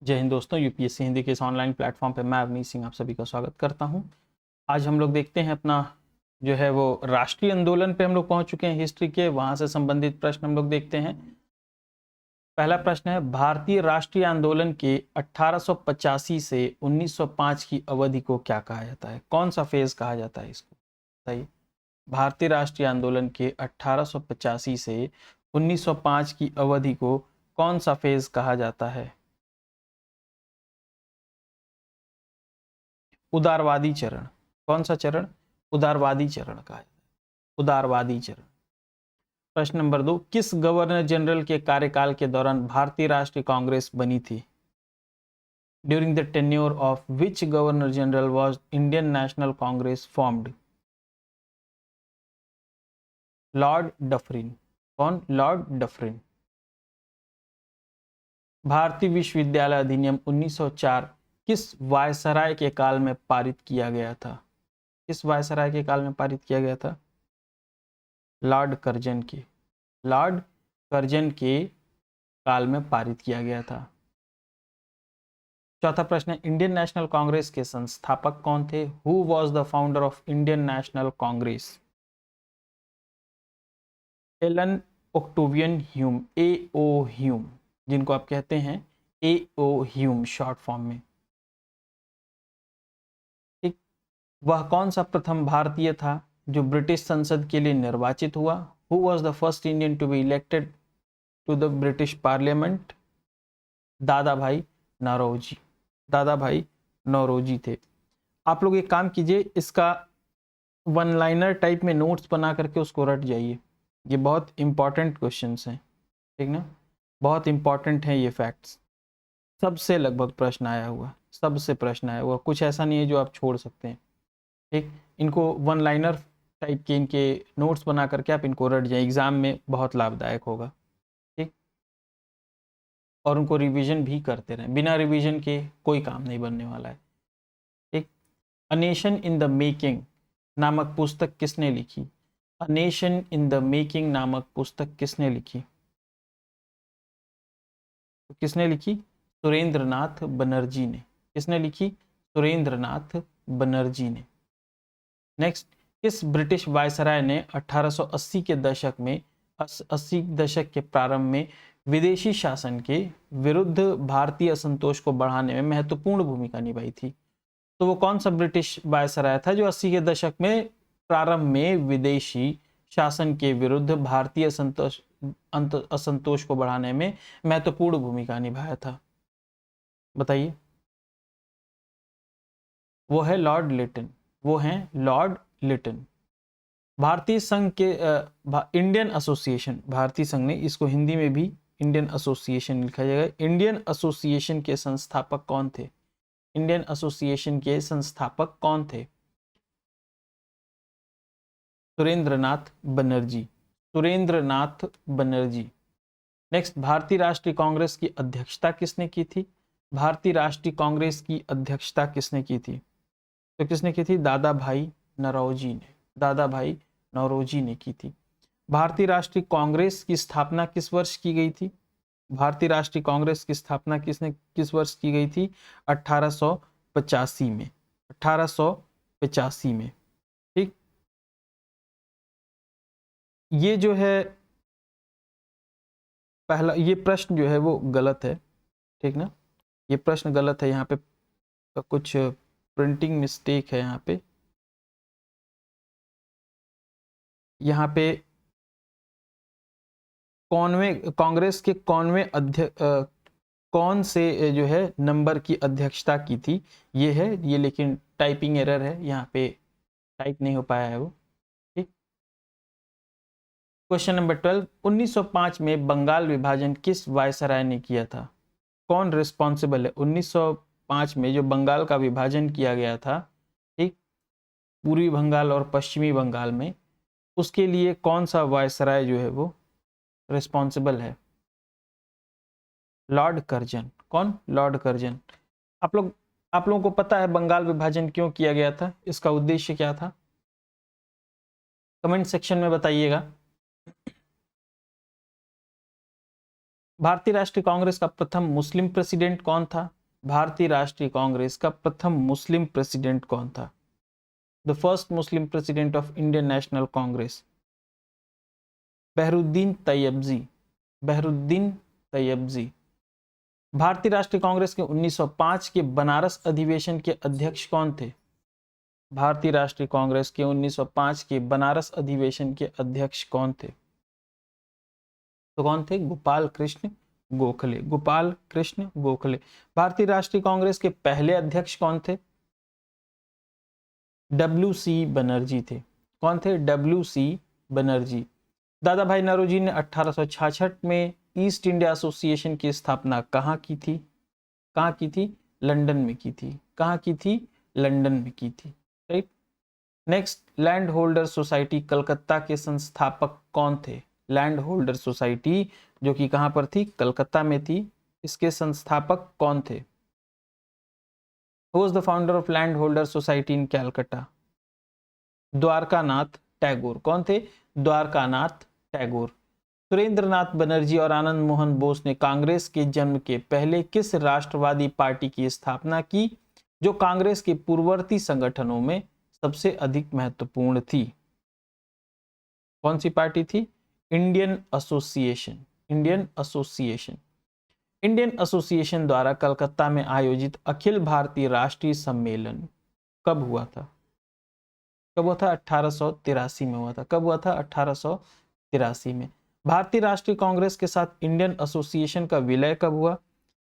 जय हिंद दोस्तों, यूपीएससी हिंदी के इस ऑनलाइन प्लेटफॉर्म पे मैं अवनीश सिंह आप सभी का स्वागत करता हूं। आज हम लोग देखते हैं अपना जो है वो राष्ट्रीय आंदोलन पे हम लोग पहुंच चुके हैं हिस्ट्री के, वहां से संबंधित प्रश्न हम लोग देखते हैं। पहला प्रश्न है, भारतीय राष्ट्रीय आंदोलन के 1885 से 1905 की अवधि को क्या कहा जाता है? कौन सा फेज कहा जाता है इसको? बताइए। भारतीय राष्ट्रीय आंदोलन के 1885 से 1905 की अवधि को कौन सा फेज कहा जाता है? उदारवादी चरण। कौन सा चरण? उदारवादी चरण कहा जाता है, उदारवादी चरण। प्रश्न नंबर 2, किस गवर्नर जनरल के कार्यकाल के दौरान भारतीय राष्ट्रीय कांग्रेस बनी थी? During the tenure of which governor general was Indian National Congress formed? Lord Dufferin. कौन? Lord Dufferin. भारतीय विश्वविद्यालय अधिनियम 1904 किस वायसराय के काल में पारित किया गया था? किस वायसराय के काल में पारित किया गया था? लॉर्ड कर्जन के। लॉर्ड कर्जन के काल में पारित किया गया था। चौथा प्रश्न है, इंडियन नेशनल कांग्रेस के संस्थापक कौन थे? Who was the founder of Indian National Congress? Allan Octavian Hume, A O Hume, जिनको आप कहते हैं A O Hume short form में। ठीक। वह कौन सा प्रथम भारतीय था जो ब्रिटिश संसद के लिए निर्वाचित हुआ? Who was the first Indian to be elected to the British parliament? Dadabhai Naoroji. दादा भाई नौरोजी थे। आप लोग एक काम कीजिए, इसका वन लाइनर टाइप में नोट्स बना करके उसको रट जाइए। ये बहुत इंपॉर्टेंट क्वेश्चंस हैं, ठीक ना? बहुत इंपॉर्टेंट हैं ये फैक्ट्स। सबसे लगभग प्रश्न आया हुआ, सबसे प्रश्न आया हुआ, कुछ ऐसा नहीं है जो आप छोड़ सकते हैं। ठीक, इनको वन लाइनर टाइप के इनके नोट्स बना करके आप इनको रट जाए, एग्जाम में बहुत लाभदायक होगा। ठीक, और उनको रिवीजन भी करते रहें, बिना रिवीजन के कोई काम नहीं बनने वाला है। ठीक, अ नेशन इन द मेकिंग नामक पुस्तक किसने लिखी? अ नेशन इन द मेकिंग नामक पुस्तक किसने लिखी? तो किसने लिखी? सुरेंद्रनाथ बनर्जी ने। किसने लिखी? सुरेंद्रनाथ बनर्जी ने। नेक्स्ट, किस ब्रिटिश वायसराय ने 1880 के दशक में 80 दशक के प्रारंभ में विदेशी शासन के विरुद्ध भारतीय असंतोष को बढ़ाने में महत्वपूर्ण भूमिका निभाई थी? तो वो कौन सा ब्रिटिश वायसराय था जो 80 के दशक में प्रारंभ में विदेशी शासन के विरुद्ध भारतीय असंतोष को बढ़ाने में महत्वपूर्ण भूमिका निभाया था? बताइए। वो है लॉर्ड लिटन। वो हैं लॉर्ड लिटन। भारतीय संघ के इंडियन एसोसिएशन, भारतीय संघ ने, इसको हिंदी में भी इंडियन एसोसिएशन लिखा जाएगा। इंडियन एसोसिएशन के संस्थापक कौन थे? इंडियन एसोसिएशन के संस्थापक कौन थे? सुरेंद्रनाथ बनर्जी। सुरेंद्रनाथ बनर्जी। नेक्स्ट, भारतीय राष्ट्रीय कांग्रेस की अध्यक्षता किसने की थी? भारतीय राष्ट्रीय कांग्रेस की अध्यक्षता किसने की थी? तो किसने की थी? दादा भाई नौरोजी ने। दादा भाई नौरोजी ने की थी। भारतीय राष्ट्रीय कांग्रेस की स्थापना किस वर्ष की गई थी? भारतीय राष्ट्रीय कांग्रेस की स्थापना किस वर्ष की गई थी? 1885 में। 1885 में। ठीक, ये जो है पहला, ये प्रश्न जो है वो गलत है, ठीक ना? ये प्रश्न गलत है, यहाँ पे कुछ प्रिंटिंग मिस्टेक है। यहाँ पे कांग्रेस के कौनवे अध्यक्ष, कौन से जो है नंबर की अध्यक्षता की थी, ये है ये, लेकिन टाइपिंग एरर है, यहाँ पे टाइप नहीं हो पाया है वो। ठीक, क्वेश्चन नंबर 12, 1905 में बंगाल विभाजन किस वायसराय ने किया था? कौन रिस्पॉन्सिबल है? 1905 में जो बंगाल का विभाजन किया गया था, ठीक, पूर्वी बंगाल और पश्चिमी बंगाल में, उसके लिए कौन सा वायसराय जो है वो रिस्पॉन्सिबल है? Lord Curzon. कौन? Lord Curzon. आप लोगों को पता है बंगाल विभाजन क्यों किया गया था? इसका उद्देश्य क्या था? कमेंट सेक्शन में बताइएगा। भारतीय राष्ट्रीय कांग्रेस का प्रथम मुस्लिम प्रेसिडेंट कौन था? भारतीय राष्ट्रीय कांग्रेस का प्रथम मुस्लिम प्रेसिडेंट कौन था? The first Muslim president of Indian National Congress, Badruddin Tyabji. Badruddin Tyabji. भारतीय राष्ट्रीय कांग्रेस के 1905 के बनारस अधिवेशन के अध्यक्ष कौन थे? भारतीय राष्ट्रीय कांग्रेस के 1905 के बनारस अधिवेशन के अध्यक्ष कौन थे? तो कौन थे? गोपाल कृष्ण गोखले। गोपाल कृष्ण गोखले। भारतीय राष्ट्रीय कांग्रेस के पहले अध्यक्ष कौन थे? डब्ल्यू.सी. बनर्जी थे। कौन थे? डब्ल्यू.सी. बनर्जी। दादा भाई नौरोजी ने 1866 में ईस्ट इंडिया एसोसिएशन की स्थापना कहाँ की थी? कहाँ की थी? लंदन में की थी। कहाँ की थी? लंदन में की थी। Right. Next, land holder society Calcutta के संस्थापक कौन थे? लैंड होल्डर सोसाइटी जो कि कहां पर थी? कलकत्ता में थी। इसके संस्थापक कौन थे? Who was the founder of land holder society in Calcutta? Dwarkanath Tagore. कौन थे? द्वारकानाथ टैगोर। सुरेंद्रनाथ बनर्जी और आनंद मोहन बोस ने कांग्रेस के जन्म के पहले किस राष्ट्रवादी पार्टी की स्थापना की जो कांग्रेस के पूर्ववर्ती संगठनों में सबसे अधिक महत्वपूर्ण थी? कौन सी पार्टी थी? Indian association. Indian association. Indian association द्वारा कलकत्ता में आयोजित अखिल भारतीय राष्ट्रीय सम्मेलन कब हुआ था? कब हुआ था? 1883 में हुआ था। कब हुआ था? 1883 में। भारतीय राष्ट्रीय कांग्रेस के साथ इंडियन एसोसिएशन का विलय कब हुआ?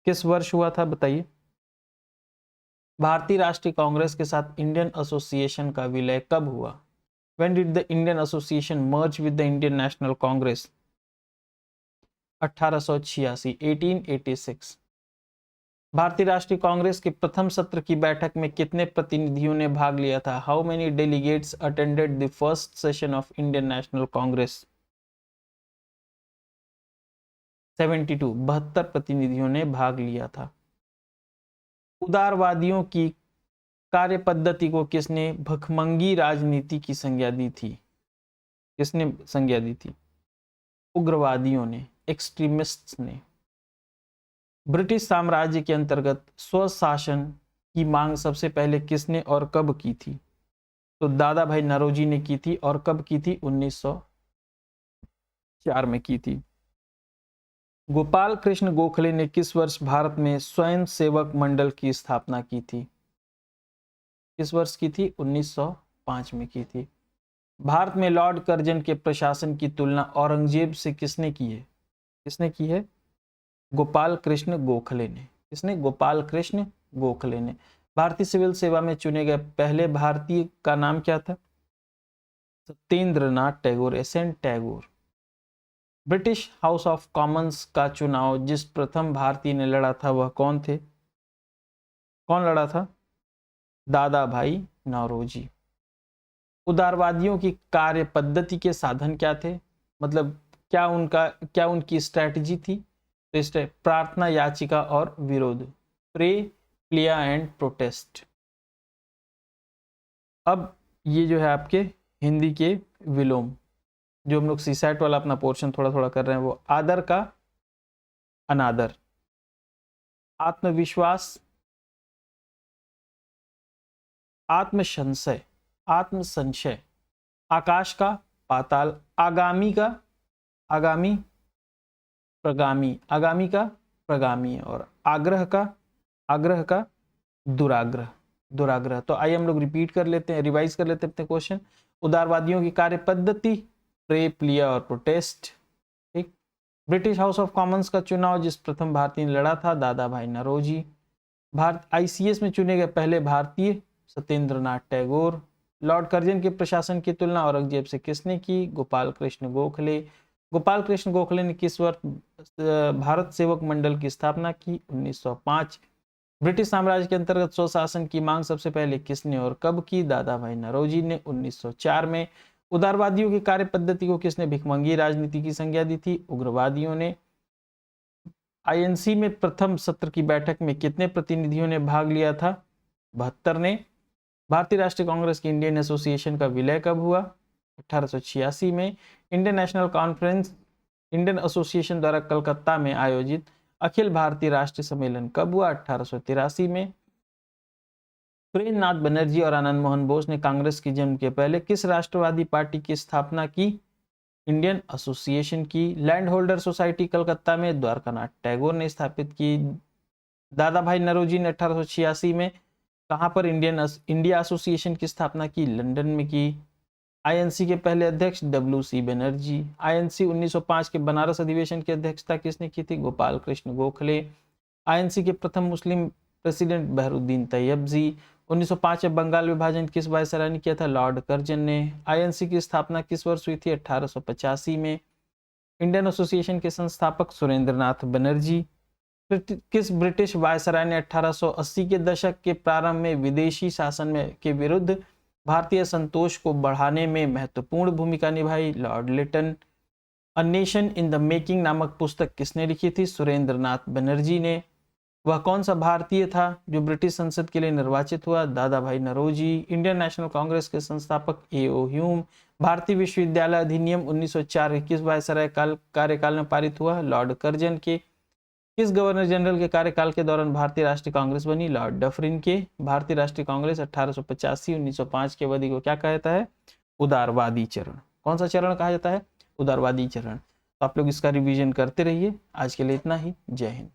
किस वर्ष हुआ था? बताइए। भारतीय राष्ट्रीय कांग्रेस के साथ इंडियन एसोसिएशन का विलय कब हुआ? When did the Indian Association merge with the Indian National Congress? 1886, 1886। भारतीय राष्ट्रीय कांग्रेस के प्रथम सत्र की बैठक में कितने प्रतिनिधियों ने भाग लिया था? How many delegates attended the first session of Indian National Congress? 72, 72 प्रतिनिधियों ने भाग लिया था। उदारवादियों की कार्य पद्धति को किसने भखमंगी राजनीति की संज्ञा दी थी? किसने संज्ञा दी थी? उग्रवादियों ने, एक्सट्रीमिस्ट्स ने। ब्रिटिश साम्राज्य के अंतर्गत स्वशासन की मांग सबसे पहले किसने और कब की थी? तो दादा भाई नौरोजी ने की थी। और कब की थी? 1904 में की थी। गोपाल कृष्ण गोखले ने किस वर्ष भारत में स्वयं सेवक मंडल की स्थापना की थी? किस वर्ष की थी? 1905 में की थी। भारत में लॉर्ड कर्जन के प्रशासन की तुलना औरंगजेब से किसने की है? किसने की है? गोपाल कृष्ण गोखले ने। किसने? गोपाल कृष्ण गोखले ने। भारतीय सिविल सेवा में चुने गए पहले भारतीय का नाम क्या था? Satyendranath Tagore, SN. Tagore. British house of Commons का चुनाव जिस प्रथम भारतीय ने लड़ा था वह कौन थे? कौन लड़ा था? दादा भाई नौरोजी। उदारवादियों की कार्य पद्धति के साधन क्या थे? मतलब क्या उनकी स्ट्रैटेजी थी? तो इस प्रार्थना, याचिका और विरोध, प्रे, प्लिया एंड प्रोटेस्ट। अब ये जो है आपके हिंदी के विलोम, जो हम लोग सीसैट वाला अपना पोर्शन थोड़ा थोड़ा कर रहे हैं, वो आदर का अनादर, आत्मविश्वास, आत्मसंशय, आत्मसंशय, आकाश का पाताल, आगामी का आगामी, प्रगामी, आगामी का प्रगामी, और आग्रह का दुराग्रह, दुराग्रह। तो आइए हम लोग रिपीट कर लेते हैं, रिवाइज कर लेते हैं अपने क्वेश्चन। उदारवादियों की कार्य पद्धति, प्रे, प्लिया और प्रोटेस्ट। ठीक। ब्रिटिश हाउस ऑफ कॉमन्स का चुनाव जिस प्रथम भारतीय ने लड़ा था, दादा भाई नौरोजी। भारत आईसीएस में चुने गए पहले भारतीय, सत्येंद्रनाथ टैगोर। लॉर्ड कर्जन के प्रशासन की तुलना औरंगजेब से किसने की? गोपाल कृष्ण गोखले। गोपाल कृष्ण गोखले ने किस वर्ष भारत सेवक मंडल की स्थापना की? 1905। ब्रिटिश साम्राज्य के अंतर्गत स्वशासन की मांग सबसे पहले किसने और कब की? दादा भाई नौरोजी ने 1904 में। उदारवादियों की कार्य पद्धति को किसने भिखमंगी राजनीति की संज्ञा दी थी? उग्रवादियों ने। आईएनसी में प्रथम सत्र की बैठक में कितने प्रतिनिधियों ने भाग लिया था? 72 ने। भारतीय राष्ट्रीय कांग्रेस की इंडियन एसोसिएशन का विलय कब हुआ? 1886 में। Indian national conference Indian association द्वारा कलकत्ता में आयोजित अखिल भारतीय राष्ट्रीय सम्मेलन कब हुआ? 1883 में। सुरेंद्रनाथ बनर्जी और आनंद मोहन बोस ने कांग्रेस के जन्म के पहले किस राष्ट्रवादी पार्टी की स्थापना की? इंडियन एसोसिएशन की। लैंड होल्डर सोसाइटी कलकत्ता में द्वारकानाथ टैगोर ने स्थापित की। दादा भाई नौरोजी ने 1886 में कहां पर इंडिया एसोसिएशन की स्थापना की? लंदन में की। आईएनसी के पहले अध्यक्ष WC बनर्जी। आईएनसी 1905 के बनारस अधिवेशन की अध्यक्षता किसने की थी? गोपाल कृष्ण गोखले। आईएनसी के प्रथम मुस्लिम प्रेसिडेंट बहरुद्दीन तैयबजी। 1905 में बंगाल विभाजन किस वायसराय ने किया था? लॉर्ड कर्जन ने। आईएनसी की स्थापना किस वर्ष हुई थी? 1885 में। इंडियन एसोसिएशन के संस्थापक सुरेंद्रनाथ बनर्जी। किस ब्रिटिश वायसराय ने 1880 के दशक के प्रारंभ में विदेशी शासन के विरुद्ध भारतीय संतोष को बढ़ाने में महत्वपूर्ण भूमिका निभाई? Lord Lytton. A nation in the making नामक पुस्तक किसने लिखी थी? सुरेंद्रनाथ बनर्जी ने। वह कौन सा भारतीय था जो ब्रिटिश संसद के लिए निर्वाचित हुआ? दादा भाई नौरोजी। इंडियन नेशनल कांग्रेस के संस्थापक A.O. ह्यूम। भारतीय विश्वविद्यालय अधिनियम 1904 किस वायसराय कार्यकाल में पारित हुआ? लॉर्ड कर्जन के। किस गवर्नर जनरल के कार्यकाल के दौरान भारतीय राष्ट्रीय कांग्रेस बनी? लॉर्ड डफरिन के। भारतीय राष्ट्रीय कांग्रेस 1885-1905 की अवधि को क्या कहता है? उदारवादी चरण। कौन सा चरण कहा जाता है? उदारवादी चरण। तो आप लोग इसका रिवीजन करते रहिए। आज के लिए इतना ही। जय हिंद।